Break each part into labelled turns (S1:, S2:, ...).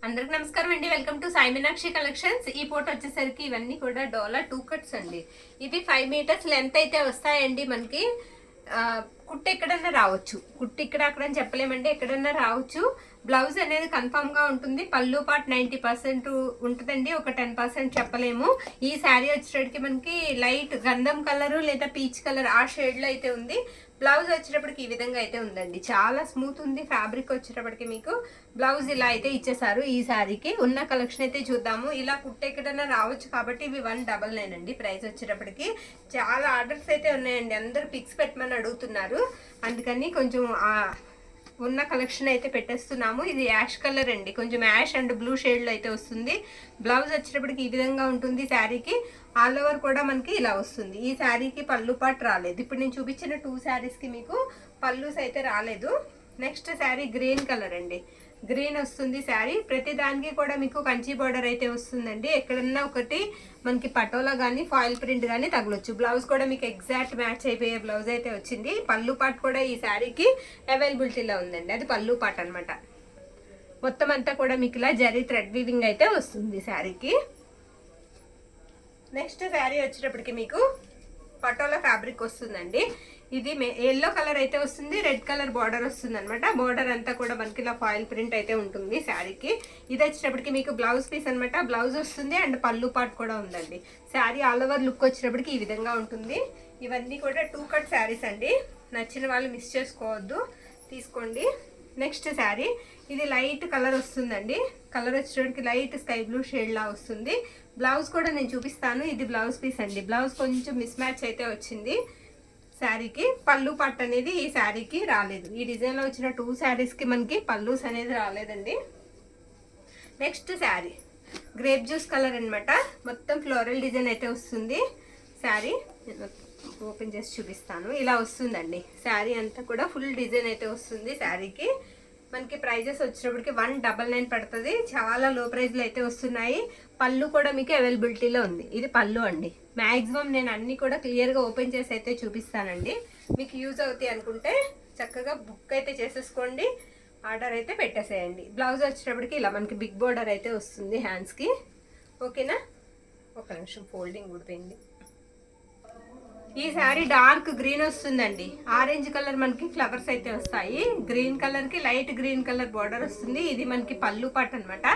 S1: అందరికి నమస్కారం అండి. Welcome to Sai Meenakshi collections. ఈ ఫోటో వచ్చేసరికి ఇవన్నీ కూడా డోలా 2 కట్స్ అండి. ఇవి 5 మీటర్స్ లెంత్ అయితే వస్తాయండి. మనకి కుట్టు ఎక్కడన్నా రావచ్చు, కుట్టు ఇక్కడ అక్కడ అని చెప్పలేమండి, ఎక్కడన్నా రావచ్చు. బ్లౌజ్ అనేది కన్ఫామ్ గా ఉంటుంది. పళ్ళు పార్ట్ 90% ఉంటుందండి, ఒక 10% చెప్పలేము. ఈ శారీ వచ్చేటప్పటికి మనకి లైట్ గంధం కలర్ లేదా పీచ్ కలర్ ఆ షేడ్ లో అయితే ఉంది. బ్లౌజ్ వచ్చేటప్పటికి ఈ విధంగా అయితే ఉందండి. చాలా స్మూత్ ఉంది. ఫ్యాబ్రిక్ వచ్చేటప్పటికి మీకు బ్లౌజ్ ఇలా అయితే ఇచ్చేసారు. ఈ శారీకి ఉన్న కలెక్షన్ అయితే చూద్దాము. ఇలా కుట్ట ఎక్కడన్నా రావచ్చు కాబట్టి ఇవి 199 అండి ప్రైస్ వచ్చేటప్పటికి. చాలా ఆర్డర్స్ అయితే ఉన్నాయండి, అందరూ పిక్స్ పెట్టమని అడుగుతున్నారు, అందుకని కొంచెం ఉన్న కలెక్షన్ అయితే పెట్టేస్తున్నాము. ఇది యాష్ కలర్ అండి, కొంచెం యాష్ అండ్ బ్లూ షేడ్ లో అయితే వస్తుంది. బ్లౌజ్ వచ్చేటప్పటికి ఈ విధంగా ఉంటుంది. శారీకి ఆల్ ఓవర్ కూడా మనకి ఇలా వస్తుంది. ఈ శారీకి పళ్ళు పాటు రాలేదు. ఇప్పుడు నేను చూపించిన 2 శారీస్ కి మీకు పళ్ళుస్ అయితే రాలేదు. నెక్స్ట్ శారీ గ్రీన్ కలర్ అండి, గ్రీన్ వస్తుంది శారీ. ప్రతి దానికి కూడా మీకు కంచి బార్డర్ అయితే వస్తుందండి. ఎక్కడన్నా ఒకటి మనకి పటోలా కానీ ఫాయిల్ ప్రింట్ కానీ తగలొచ్చు. బ్లౌజ్ కూడా మీకు ఎగ్జాక్ట్ మ్యాచ్ అయిపోయే బ్లౌజ్ అయితే వచ్చింది. పళ్ళు పాటు కూడా ఈ శారీకి అవైలబిలిటీలో ఉందండి, అది పళ్ళు పాటు అనమాట. మొత్తం అంతా కూడా మీకు ఇలా జరీ థ్రెడ్ వీవింగ్ అయితే వస్తుంది శారీకి. నెక్స్ట్ శారీ వచ్చేటప్పటికి మీకు పటోలా ఫ్యాబ్రిక్ వస్తుందండి. ఇది ఎల్లో కలర్ అయితే వస్తుంది, రెడ్ కలర్ బార్డర్ వస్తుంది అనమాట. బార్డర్ అంతా కూడా మనకి ఇలా ఫాయిల్ ప్రింట్ అయితే ఉంటుంది శారీకి. ఇది వచ్చేటప్పటికి మీకు బ్లౌజ్ పీస్ అనమాట. బ్లౌజ్ వస్తుంది అండ్ పళ్ళు పాటు కూడా ఉందండి. శారీ ఆల్ ఓవర్ లుక్ వచ్చేటప్పటికి ఈ విధంగా ఉంటుంది. ఇవన్నీ కూడా 2 కట్ శారీస్ అండి. నచ్చిన వాళ్ళు మిస్ చేసుకోవద్దు, తీసుకోండి. నెక్స్ట్ శారీ ఇది లైట్ కలర్ వస్తుందండి. కలర్ వచ్చేటప్పటికి లైట్ స్కై బ్లూ షేడ్ లా వస్తుంది. బ్లౌజ్ కూడా నేను చూపిస్తాను. ఇది బ్లౌజ్ పీస్ అండి. బ్లౌజ్ కొంచెం మిస్ మ్యాచ్ అయితే వచ్చింది శారీకి. పళ్ళు పట్టు అనేది ఈ శారీకి రాలేదు. ఈ డిజైన్ లో వచ్చిన 2 శారీస్ కి మనకి పళ్ళుస్ అనేది రాలేదండి. Next sari grape juice colour అనమాట. మొత్తం ఫ్లోరల్ డిజైన్ అయితే వస్తుంది శారీ. ఓపెన్ చేసి చూపిస్తాను. ఇలా వస్తుందండి శారీ అంతా కూడా ఫుల్ డిజైన్ అయితే వస్తుంది శారీకి. మనకి ప్రైజెస్ వచ్చేటప్పటికి 199 పడుతుంది. చాలా లో ప్రైజ్లో అయితే వస్తున్నాయి. పళ్ళు కూడా మీకు అవైలబిలిటీలో ఉంది. ఇది పళ్ళు అండి. మ్యాక్సిమం నేను అన్ని కూడా క్లియర్గా ఓపెన్ చేసి అయితే చూపిస్తానండి. మీకు యూజ్ అవుతాయి అనుకుంటే చక్కగా బుక్ అయితే చేసేసుకోండి, ఆర్డర్ అయితే పెట్టేసేయండి. బ్లౌజ్ వచ్చేటప్పటికి ఇలా మనకి బిగ్ బోర్డర్ అయితే వస్తుంది హ్యాండ్స్కి. ఓకేనా, ఒక నిమిషం ఫోల్డింగ్ ఊడిపోయింది. ఈ శారీ డార్క్ గ్రీన్ వస్తుందండి. ఆరెంజ్ కలర్ మనకి ఫ్లవర్స్ అయితే వస్తాయి. గ్రీన్ కలర్ కి లైట్ గ్రీన్ కలర్ బార్డర్ వస్తుంది. ఇది మనకి పళ్ళు పాటు అనమాట.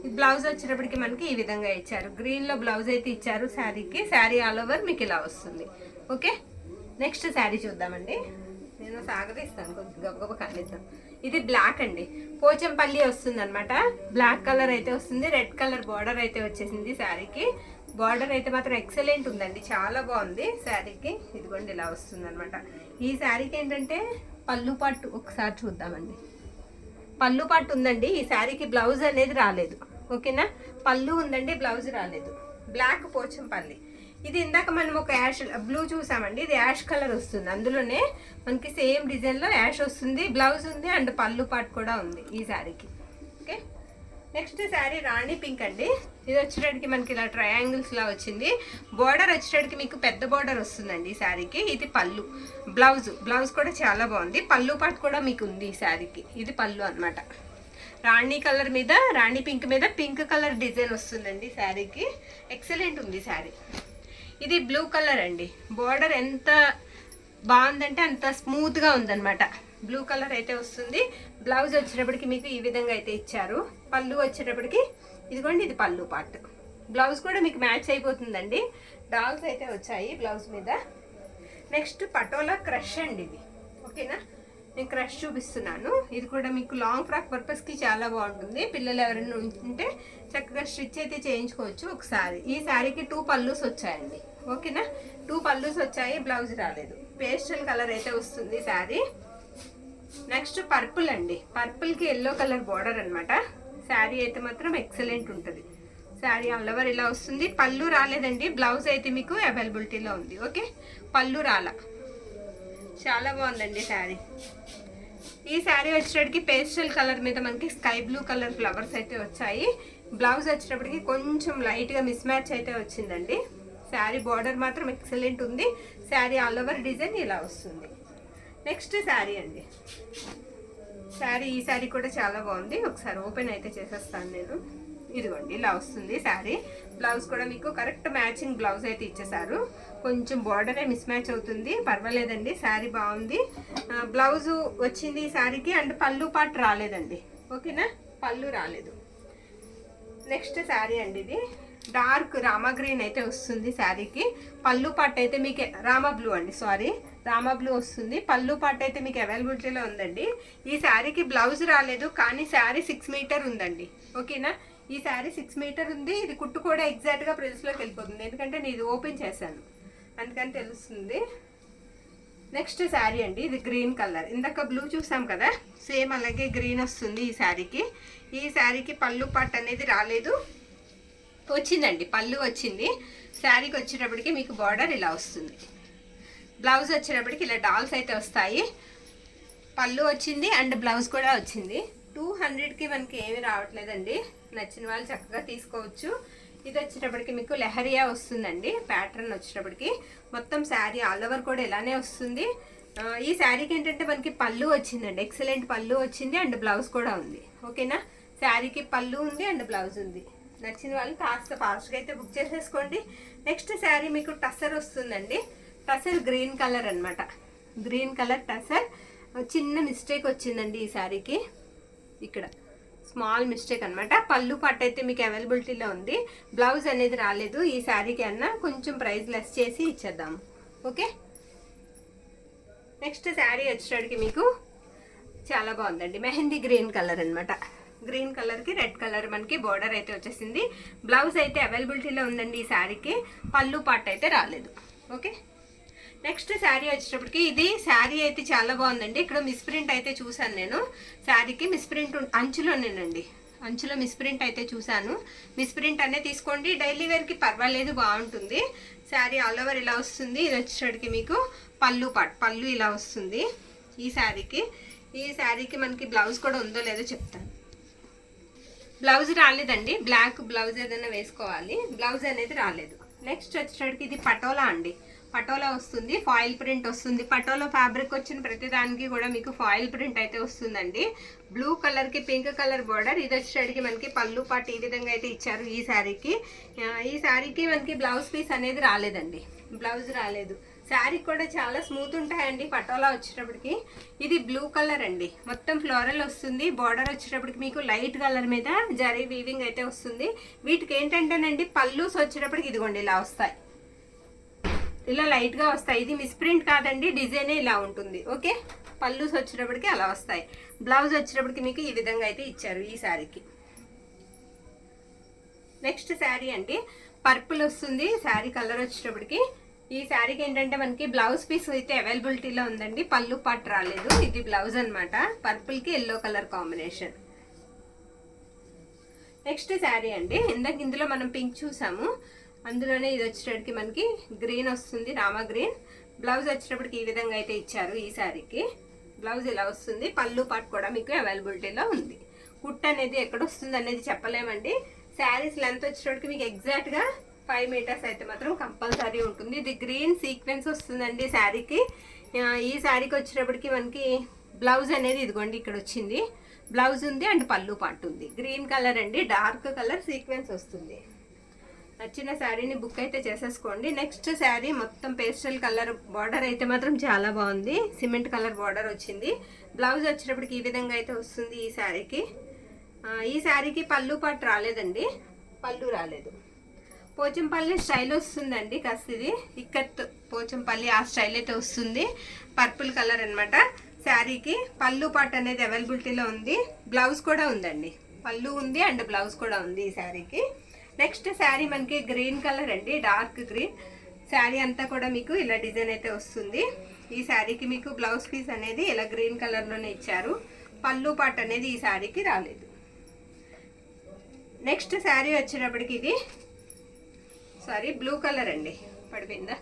S1: ఈ బ్లౌజ్ వచ్చేటప్పటికి మనకి ఈ విధంగా ఇచ్చారు. గ్రీన్ లో బ్లౌజ్ అయితే ఇచ్చారు శారీకి. శారీ ఆల్ ఓవర్ మీకు ఇలా వస్తుంది. ఓకే, నెక్స్ట్ శారీ చూద్దామండి. నేను సాగదీస్తాను, కొంచెం గబగబ కానిద్దాం. ఇది బ్లాక్ అండి, పోచంపల్లి వస్తుంది అనమాట. బ్లాక్ కలర్ అయితే వస్తుంది. రెడ్ కలర్ బార్డర్ అయితే వచ్చేసింది శారీకి. బార్డర్ అయితే మాత్రం ఎక్సలెంట్ ఉందండి, చాలా బాగుంది శారీకి. ఇదిగోండి ఇలా వస్తుంది అనమాట. ఈ శారీకి ఏంటంటే పళ్ళు పాటు ఒకసారి చూద్దామండి. పళ్ళు పాటు ఉందండి. ఈ శారీకి బ్లౌజ్ అనేది రాలేదు. ఓకేనా, పళ్ళు ఉందండి, బ్లౌజ్ రాలేదు. బ్లాక్ పోచంపల్లి. ఇది ఇందాక మనం ఒక యాష్ బ్లూ చూసామండి, ఇది యాష్ కలర్ వస్తుంది. అందులోనే మనకి సేమ్ డిజైన్లో యాష్ వస్తుంది, బ్లౌజ్ ఉంది అండ్ పళ్ళు పాటు కూడా ఉంది ఈ శారీకి. ఓకే, నెక్స్ట్ శారీ రాణి పింక్ అండి. ఇది వచ్చేటప్పటికి మనకి ఇలా ట్రయాంగిల్స్ లా వచ్చింది. బార్డర్ వచ్చేటప్పటికి మీకు పెద్ద బార్డర్ వస్తుందండి ఈ శారీకి. ఇది పళ్ళు. బ్లౌజ్ కూడా చాలా బాగుంది. పళ్ళు పాటు కూడా మీకు ఉంది ఈ శారీకి. ఇది పళ్ళు అనమాట. రాణి కలర్ మీద, రాణి పింక్ మీద పింక్ కలర్ డిజైన్ వస్తుందండి శారీకి. ఎక్సలెంట్ ఉంది శారీ. ఇది బ్లూ కలర్ అండి. బార్డర్ ఎంత బాగుందంటే అంత స్మూత్ గా ఉందన్నమాట. బ్లూ కలర్ అయితే వస్తుంది. బ్లౌజ్ వచ్చేటప్పటికి మీకు ఈ విధంగా అయితే ఇచ్చారు. పళ్ళు వచ్చేటప్పటికి ఇదిగోండి, ఇది పళ్ళు పార్ట్. బ్లౌజ్ కూడా మీకు మ్యాచ్ అయిపోతుందండి. డాల్స్ అయితే వచ్చాయి బ్లౌజ్ మీద. నెక్స్ట్ పటోలా క్రష్ అండి ఇది. ఓకేనా, నేను క్రష్ చూపిస్తున్నాను. ఇది కూడా మీకు లాంగ్ ఫ్రాక్ పర్పస్కి చాలా బాగుంటుంది. పిల్లలు ఎవరైనా ఉంటే చక్కగా స్టిచ్ అయితే చేయించుకోవచ్చు ఒకసారి. ఈ శారీకి 2 పళ్ళుస్ వచ్చాయండి. ఓకేనా, 2 పళ్ళుస్ వచ్చాయి, బ్లౌజ్ రాలేదు. పేస్టల్ కలర్ అయితే వస్తుంది శారీ. నెక్స్ట్ పర్పుల్ అండి. పర్పుల్కి ఎల్లో కలర్ బార్డర్ అనమాట. శారీ అయితే మాత్రం ఎక్సలెంట్ ఉంటుంది. శారీ ఆల్ ఓవర్ ఇలా వస్తుంది. పళ్ళు రాలేదండి, బ్లౌజ్ అయితే మీకు అవైలబిలిటీలో ఉంది. ఓకే, పళ్ళు రాల. చాలా బాగుందండి శారీ. ఈ శారీ వచ్చేటప్పటికి పేస్టల్ కలర్ మీద మనకి స్కై బ్లూ కలర్ ఫ్లవర్స్ అయితే వచ్చాయి. బ్లౌజ్ వచ్చేటప్పటికి కొంచెం లైట్గా మిస్ మ్యాచ్ అయితే వచ్చిందండి. శారీ బార్డర్ మాత్రం ఎక్సలెంట్ ఉంది. శారీ ఆల్ ఓవర్ డిజైన్ ఇలా వస్తుంది. నెక్స్ట్ శారీ అండి. శారీ, ఈ శారీ కూడా చాలా బాగుంది. ఒకసారి ఓపెన్ అయితే చేసేస్తాను నేను. ఇదిగోండి ఇలా వస్తుంది శారీ. బ్లౌజ్ కూడా మీకు కరెక్ట్ మ్యాచింగ్ బ్లౌజ్ అయితే ఇచ్చేసారు. కొంచెం బార్డరే మిస్ మ్యాచ్ అవుతుంది, పర్వాలేదండి. శారీ బాగుంది. బ్లౌజ్ వచ్చింది ఈ శారీకి. అండ్ పళ్ళు పాటు రాలేదండి. ఓకేనా, పళ్ళు రాలేదు. నెక్స్ట్ శారీ అండి, ఇది డార్క్ రామా గ్రీన్ అయితే వస్తుంది శారీకి. పళ్ళు పాటు అయితే మీకు రామా బ్లూ అండి, సారీ రామా బ్లూ వస్తుంది. పళ్ళు పాటు అయితే మీకు అవైలబిలిటీలో ఉందండి. ఈ శారీకి బ్లౌజ్ రాలేదు, కానీ శారీ 6 మీటర్ ఉందండి. ఓకేనా, ఈ శారీ 6 మీటర్ ఉంది. ఇది కుట్టు కూడా ఎగ్జాక్ట్గా ప్రిన్స్లోకి వెళ్ళిపోతుంది, ఎందుకంటే నేను ఇది ఓపెన్ చేశాను అందుకని తెలుస్తుంది. నెక్స్ట్ శారీ అండి, ఇది గ్రీన్ కలర్. ఇందాక బ్లూ చూసాం కదా, సేమ్ అలాగే గ్రీన్ వస్తుంది ఈ శారీకి. ఈ శారీకి పళ్ళు పాటు అనేది రాలేదు, వచ్చిందండి పళ్ళు వచ్చింది. శారీకి వచ్చేటప్పటికి మీకు బార్డర్ ఇలా వస్తుంది. బ్లౌజ్ వచ్చేటప్పటికి ఇలా డాల్స్ అయితే వస్తాయి. పళ్ళు వచ్చింది అండ్ బ్లౌజ్ కూడా వచ్చింది. 200కి మనకి ఏమి రావట్లేదండి. నచ్చిన వాళ్ళు చక్కగా తీసుకోవచ్చు. ఇది వచ్చేటప్పటికి మీకు లెహరియా వస్తుందండి. ప్యాటర్న్ వచ్చేటప్పటికి మొత్తం శారీ ఆల్ ఓవర్ కూడా ఇలానే వస్తుంది. ఈ శారీకి ఏంటంటే మనకి పళ్ళు వచ్చిందండి, ఎక్సలెంట్ పళ్ళు వచ్చింది అండ్ బ్లౌజ్ కూడా ఉంది. ఓకేనా, శారీకి పళ్ళు ఉంది అండ్ బ్లౌజ్ ఉంది. నచ్చిన వాళ్ళు కాస్త ఫాస్ట్గా అయితే బుక్ చేసేసుకోండి. నెక్స్ట్ శారీ మీకు టసర్ వస్తుందండి. టసర్ గ్రీన్ కలర్ అనమాట. Green colour tussar. చిన్న మిస్టేక్ వచ్చిందండి ఈ శారీకి, ఇక్కడ స్మాల్ మిస్టేక్ అనమాట. పళ్ళు పాటు అయితే మీకు అవైలబిలిటీలో ఉంది. బ్లౌజ్ అనేది రాలేదు ఈ శారీకి అన్న, కొంచెం ప్రైస్ లెస్ చేసి ఇచ్చేద్దాము. ఓకే, నెక్స్ట్ శారీ వచ్చేటికి మీకు చాలా బాగుందండి. మెహందీ గ్రీన్ కలర్ అనమాట. గ్రీన్ కలర్కి రెడ్ కలర్ మనకి బోర్డర్ అయితే వచ్చేసింది. బ్లౌజ్ అయితే అవైలబిలిటీలో ఉందండి ఈ శారీకి. పళ్ళు పాటు అయితే రాలేదు. ఓకే, నెక్స్ట్ శారీ వచ్చేటప్పటికి ఇది శారీ అయితే చాలా బాగుందండి. ఇక్కడ మిస్ప్రింట్ అయితే చూసాను నేను. శారీకి మిస్ప్రింట్ అంచులోనేనండి, అంచులో మిస్ప్రింట్ అయితే చూసాను. మిస్ప్రింట్ అనే తీసుకోండి, డైలీ వేర్కి పర్వాలేదు, బాగుంటుంది. శారీ ఆల్ ఓవర్ ఇలా వస్తుంది. ఇది వచ్చేటప్పటికి మీకు పళ్ళు పాటు, పళ్ళు ఇలా వస్తుంది ఈ శారీకి. ఈ శారీకి మనకి బ్లౌజ్ కూడా ఉందో లేదో చెప్తాను. బ్లౌజ్ రాలేదండి, బ్లాక్ బ్లౌజ్ ఏదైనా వేసుకోవాలి, బ్లౌజ్ అనేది రాలేదు. నెక్స్ట్ వచ్చేటప్పటికి ఇది పటోలా అండి. పటోలా వస్తుంది, ఫాయిల్ ప్రింట్ వస్తుంది. పటోలా ఫ్యాబ్రిక్ వచ్చిన ప్రతి దానికి కూడా మీకు ఫాయిల్ ప్రింట్ అయితే వస్తుందండి. బ్లూ కలర్కి పింక్ కలర్ బార్డర్. ఇది వచ్చేటికి మనకి పళ్ళు పాటు ఈ విధంగా అయితే ఇచ్చారు ఈ శారీకి. ఈ శారీకి మనకి బ్లౌజ్ పీస్ అనేది రాలేదండి, బ్లౌజ్ రాలేదు. శారీ కూడా చాలా స్మూత్ ఉంటాయండి పటోలా వచ్చేటప్పటికి. ఇది బ్లూ కలర్ అండి, మొత్తం ఫ్లోరల్ వస్తుంది. బార్డర్ వచ్చేటప్పటికి మీకు లైట్ కలర్ మీద జరీ వీవింగ్ అయితే వస్తుంది. వీటికి ఏంటంటేనండి పళ్ళుస్ వచ్చేటప్పటికి ఇదిగోండి ఇలా వస్తాయి, ఇలా లైట్గా వస్తాయి. ఇది మిస్ప్రింట్ కాదండి, డిజైనే ఇలా ఉంటుంది. ఓకే, పళ్ళుస్ వచ్చేటప్పటికి అలా వస్తాయి. బ్లౌజ్ వచ్చేటప్పటికి మీకు ఈ విధంగా అయితే ఇచ్చారు ఈ శారీకి. నెక్స్ట్ శారీ అండి, పర్పుల్ వస్తుంది శారీ కలర్ వచ్చేటప్పటికి. ఈ శారీకి ఏంటంటే మనకి బ్లౌజ్ పీస్ అయితే అవైలబిలిటీలో ఉందండి, పళ్ళు పాటు రాలేదు. ఇది బ్లౌజ్ అనమాట, పర్పుల్కి yellow colour combination. Next sari అండి, ఇందులో మనం పింక్ చూసాము, అందులోనే ఇది వచ్చేటప్పటికి మనకి గ్రీన్ వస్తుంది, రామా గ్రీన్. బ్లౌజ్ వచ్చేటప్పటికి ఈ విధంగా అయితే ఇచ్చారు ఈ శారీకి. బ్లౌజ్ ఇలా వస్తుంది, పళ్ళు పాటు కూడా మీకు అవైలబిలిటీలో ఉంది. కుట్ అనేది ఎక్కడ వస్తుంది అనేది చెప్పలేమండి. శారీస్ లెంత్ వచ్చేటప్పటికి మీకు ఎగ్జాక్ట్గా 5 మీటర్స్ అయితే మాత్రం కంపల్సరీ ఉంటుంది. ఇది గ్రీన్ సీక్వెన్స్ వస్తుందండి శారీకి. ఈ శారీకి వచ్చేటప్పటికి మనకి బ్లౌజ్ అనేది ఇదిగోండి ఇక్కడ వచ్చింది, బ్లౌజ్ ఉంది అండ్ పళ్ళు పాటు ఉంది. గ్రీన్ కలర్ అండి, డార్క్ కలర్ సీక్వెన్స్ వస్తుంది. నచ్చిన శారీని బుక్ అయితే చేసేసుకోండి. నెక్స్ట్ శారీ మొత్తం పేస్టల్ కలర్ బార్డర్ అయితే మాత్రం చాలా బాగుంది, సిమెంట్ కలర్ బార్డర్ వచ్చింది. బ్లౌజ్ వచ్చేటప్పటికి ఈ విధంగా అయితే వస్తుంది ఈ శారీకి. ఈ శారీకి పళ్ళు పాటు రాలేదండి, పళ్ళు రాలేదు. పోచంపల్లి స్టైల్ వస్తుందండి, కాస్త ఇది ఇక్కత్ పోచంపల్లి ఆ స్టైల్ అయితే వస్తుంది. పర్పుల్ కలర్ అనమాట శారీకి. పళ్ళు పాటు అనేది అవైలబిలిటీలో ఉంది, బ్లౌజ్ కూడా ఉందండి, పళ్ళు ఉంది అండ్ బ్లౌజ్ కూడా ఉంది ఈ శారీకి. నెక్స్ట్ శారీ మనకి గ్రీన్ కలర్ అండి, డార్క్ గ్రీన్. శారీ అంతా కూడా మీకు ఇలా డిజైన్ అయితే వస్తుంది. ఈ శారీకి మీకు బ్లౌజ్ పీస్ అనేది ఇలా గ్రీన్ కలర్లోనే ఇచ్చారు. పళ్ళు పాటు అనేది ఈ శారీకి రాలేదు. నెక్స్ట్ శారీ వచ్చేటప్పటికి ఇది బ్లూ కలర్ అండి, పడిపోయిందా,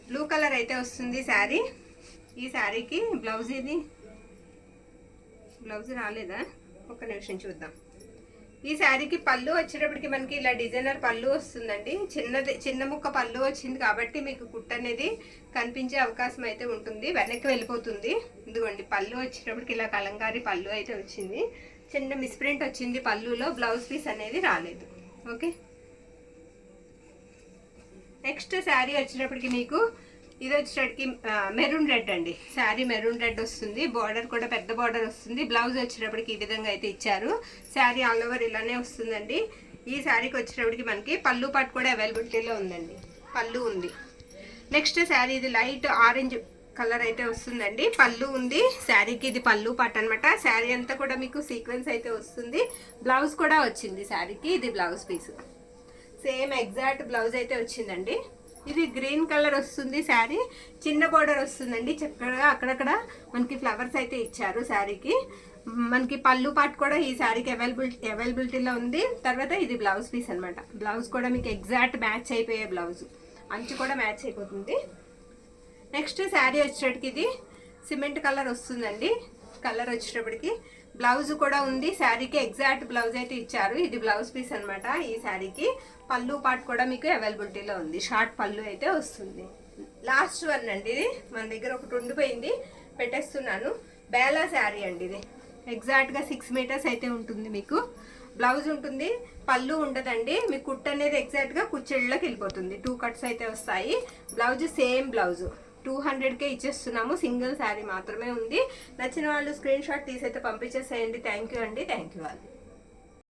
S1: బ్లూ కలర్ అయితే వస్తుంది శారీ. ఈ శారీకి బ్లౌజ్ ఇది బ్లౌజ్ రాలేదా, ఒక్క నిమిషం చూద్దాం. ఈ శారీకి పళ్ళు వచ్చేటప్పటికి మనకి ఇలా డిజైనర్ పళ్ళు వస్తుందండి. చిన్న ముక్క పళ్ళు వచ్చింది కాబట్టి మీకు కుట్ట అనేది కనిపించే అవకాశం అయితే ఉంటుంది, వెనక్కి వెళ్ళిపోతుంది. ఇదిగోండి పళ్ళు వచ్చేటప్పటికి ఇలా కలంకారీ పళ్ళు అయితే వచ్చింది. చిన్న మిస్ప్రింట్ వచ్చింది పళ్ళులో, బ్లౌజ్ పీస్ అనేది రాలేదు. ఓకే, నెక్స్ట్ శారీ వచ్చేటప్పటికి మీకు ఇది వచ్చేటప్పటికి మెరూన్ రెడ్ అండి. శారీ మెరూన్ రెడ్ వస్తుంది, బార్డర్ కూడా పెద్ద బార్డర్ వస్తుంది. బ్లౌజ్ వచ్చేటప్పటికి ఈ విధంగా అయితే ఇచ్చారు. శారీ ఆల్ ఓవర్ ఇలానే వస్తుందండి. ఈ శారీకి వచ్చేటప్పటికి మనకి పళ్ళు పాటు కూడా అవైలబిలిటీలో ఉందండి, పళ్ళు ఉంది. నెక్స్ట్ శారీ ఇది లైట్ ఆరెంజ్ కలర్ అయితే వస్తుందండి, పళ్ళు ఉంది. శారీకి ఇది పళ్ళు పాటు అనమాట. శారీ అంతా కూడా మీకు సీక్వెన్స్ అయితే వస్తుంది. బ్లౌజ్ కూడా వచ్చింది శారీకి, ఇది blouse piece. Same exact blouse అయితే వచ్చిందండి. ఇది గ్రీన్ కలర్ వస్తుంది శారీ, చిన్న బార్డర్ వస్తుందండి. చక్కగా అక్కడక్కడ మనకి ఫ్లవర్స్ అయితే ఇచ్చారు శారీకి. మనకి పళ్ళు పాటు కూడా ఈ శారీకి అవైలబిలిటీలో ఉంది. తర్వాత ఇది బ్లౌజ్ పీస్ అనమాట. బ్లౌజ్ కూడా మీకు ఎగ్జాక్ట్ మ్యాచ్ అయిపోయే బ్లౌజ్, అంచు కూడా మ్యాచ్ అయిపోతుంది. నెక్స్ట్ శారీ వచ్చేటప్పటికి ఇది సిమెంట్ కలర్ వస్తుందండి. కలర్ వచ్చేటప్పటికి బ్లౌజ్ కూడా ఉంది. శారీకి ఎగ్జాక్ట్ బ్లౌజ్ అయితే ఇచ్చారు. ఇది బ్లౌజ్ పీస్ అనమాట. ఈ శారీకి పళ్ళు పాటు కూడా మీకు అవైలబిలిటీలో ఉంది, షార్ట్ పళ్ళు అయితే వస్తుంది. లాస్ట్ వన్ అండి, ఇది మన దగ్గర ఒకటి ఉండిపోయింది, పెట్టేస్తున్నాను. బేలా శారీ అండి. ఇది ఎగ్జాక్ట్గా 6 మీటర్స్ అయితే ఉంటుంది. మీకు బ్లౌజ్ ఉంటుంది, పళ్ళు ఉండదండి. మీ కుట్ అనేది ఎగ్జాక్ట్గా కుచ్చెళ్ళకి వెళ్ళిపోతుంది. 2 కట్స్ అయితే వస్తాయి. బ్లౌజ్ సేమ్ బ్లౌజ్ 200కే ఇచ్చేస్తున్నాము. సింగిల్ శారీ మాత్రమే ఉంది. నచ్చిన వాళ్ళు స్క్రీన్ షాట్ తీసి అయితే పంపించేసేయండి. థ్యాంక్ యూ అండి, థ్యాంక్ యూ వాళ్ళు.